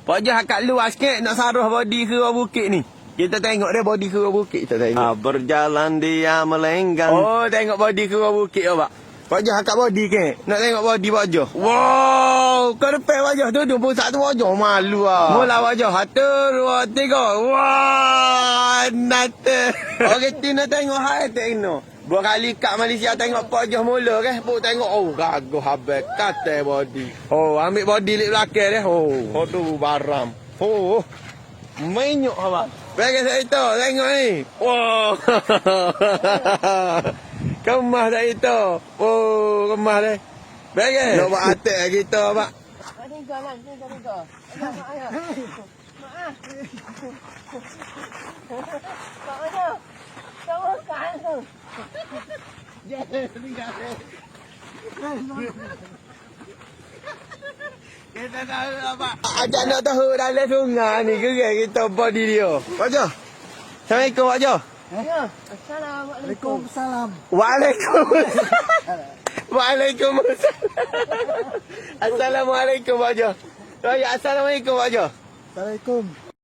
Pak Jah kat luar sikit nak saruh body ke bukit ni. Kita tengok dia body ke bukit kita tengok. Berjalan dia melenggang. Oh, tengok body ke bukit apa? Pak Jah kat body ke? Nak tengok body Pak Jah. Wow, kau depan Pak Jah tu pusat tu Pak Jah malu ah. Mula Pak Jah 1 2 3. Wah, nate. Okey, nak tengok hai tengok. Dua kali kat Malaysia tengok Pak Jah mula ke? Puk tengok gaguh habis kata body. Oh, ambil body lip belakang dia. Oh tu baram. Menyuk apa? Bagi saya itu, tengok ni. Wow. Kemah tak itu. Oh, kemah dia. Bagi. Nak buat atas kita, Pak. Tiga. Ayo. Maaf. Pak Ayo. Tolong kan tu. Jangan tinggal. Kita tahu apa? Ajak nak tahu dalam sungai ni gerai kita body dia. Pak Jah. Assalamualaikum Pak Jah. Ya. Assalamualaikum. Waalaikumsalam. Assalamualaikum Pak Jah. Assalamualaikum Pak Jah. Assalamualaikum.